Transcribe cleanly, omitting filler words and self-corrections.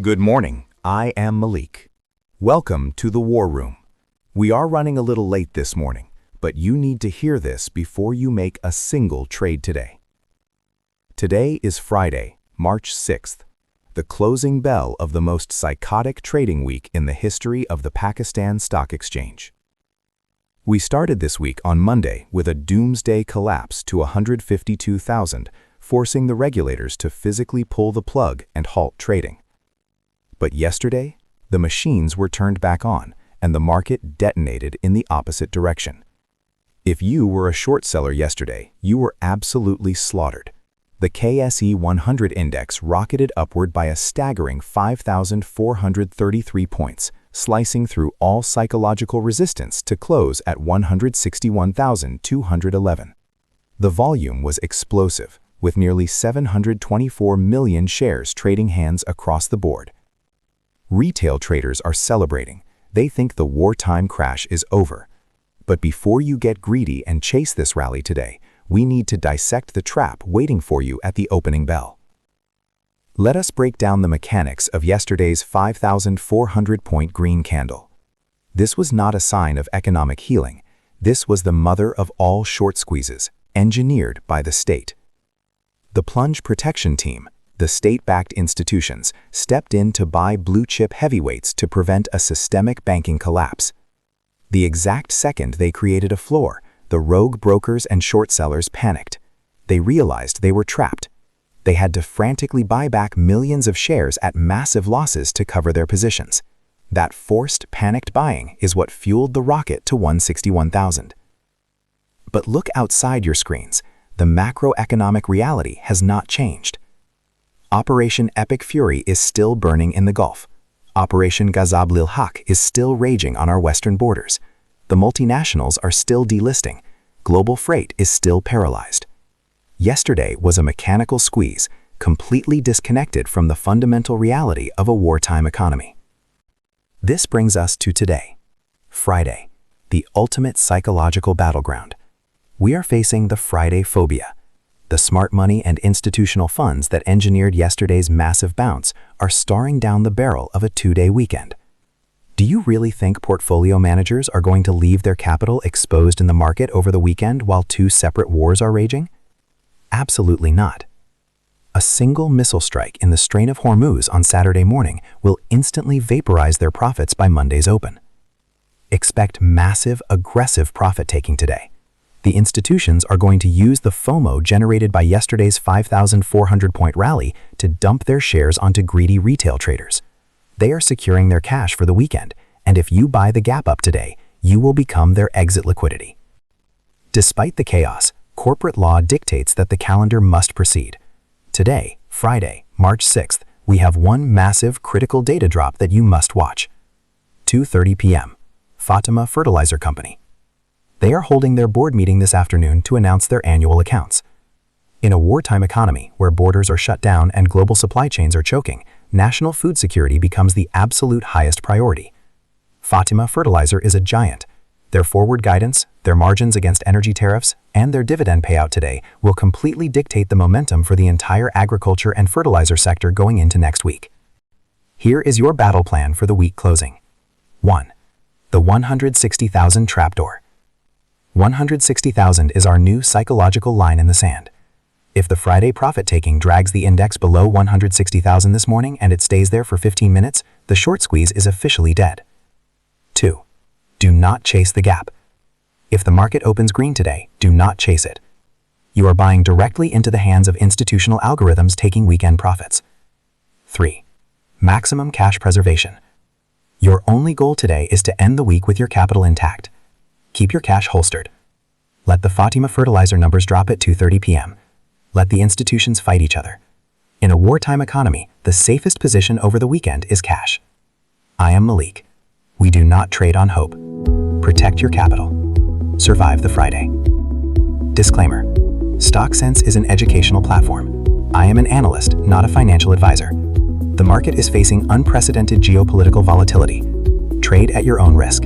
Good morning. I am Malik. Welcome to the War Room. We are running a little late this morning, but you need to hear this before you make a single trade today. Today is Friday, March 6th, the closing bell of the most psychotic trading week in the history of the Pakistan Stock Exchange. We started this week on Monday with a doomsday collapse to 152,000, forcing the regulators to physically pull the plug and halt trading. But yesterday, the machines were turned back on and the market detonated in the opposite direction. If you were a short seller yesterday, you were absolutely slaughtered. The KSE-100 index rocketed upward by a staggering 5,433 points, slicing through all psychological resistance to close at 161,211. The volume was explosive, with nearly 724 million shares trading hands across the board. Retail traders are celebrating. They think the wartime crash is over. But before you get greedy and chase this rally today, we need to dissect the trap waiting for you at the opening bell. Let us break down the mechanics of yesterday's 5,400-point green candle. This was not a sign of economic healing. This was the mother of all short squeezes, engineered by the state. The plunge protection team, the state-backed institutions, stepped in to buy blue-chip heavyweights to prevent a systemic banking collapse. The exact second they created a floor, the rogue brokers and short sellers panicked. They realized they were trapped. They had to frantically buy back millions of shares at massive losses to cover their positions. That forced, panicked buying is what fueled the rocket to 161,000. But look outside your screens. The macroeconomic reality has not changed. Operation Epic Fury is still burning in the Gulf. Operation Ghazab Lil Haq is still raging on our western borders. The multinationals are still delisting. Global freight is still paralyzed. Yesterday was a mechanical squeeze, completely disconnected from the fundamental reality of a wartime economy. This brings us to today, Friday, the ultimate psychological battleground. We are facing the Friday phobia. The smart money and institutional funds that engineered yesterday's massive bounce are staring down the barrel of a two-day weekend. Do you really think portfolio managers are going to leave their capital exposed in the market over the weekend while two separate wars are raging? Absolutely not. A single missile strike in the Strait of Hormuz on Saturday morning will instantly vaporize their profits by Monday's open. Expect massive, aggressive profit-taking today. The institutions are going to use the FOMO generated by yesterday's 5,400-point rally to dump their shares onto greedy retail traders. They are securing their cash for the weekend, and if you buy the gap up today, you will become their exit liquidity. Despite the chaos, corporate law dictates that the calendar must proceed. Today, Friday, March 6th, we have one massive critical data drop that you must watch. 2:30 p.m. Fatima Fertilizer Company. They are holding their board meeting this afternoon to announce their annual accounts. In a wartime economy where borders are shut down and global supply chains are choking, national food security becomes the absolute highest priority. Fatima Fertilizer is a giant. Their forward guidance, their margins against energy tariffs, and their dividend payout today will completely dictate the momentum for the entire agriculture and fertilizer sector going into next week. Here is your battle plan for the week closing. 1. The 160,000 trapdoor. 160,000 is our new psychological line in the sand. If the Friday profit-taking drags the index below 160,000 this morning and it stays there for 15 minutes, the short squeeze is officially dead. 2. Do not chase the gap. If the market opens green today, do not chase it. You are buying directly into the hands of institutional algorithms taking weekend profits. 3. Maximum cash preservation. Your only goal today is to end the week with your capital intact. Keep your cash holstered. Let the Fatima Fertilizer numbers drop at 2:30 p.m. Let the institutions fight each other. In a wartime economy, the safest position over the weekend is cash. I am Malik. We do not trade on hope. Protect your capital. Survive the Friday. Disclaimer: StockSense is an educational platform. I am an analyst, not a financial advisor. The market is facing unprecedented geopolitical volatility. Trade at your own risk.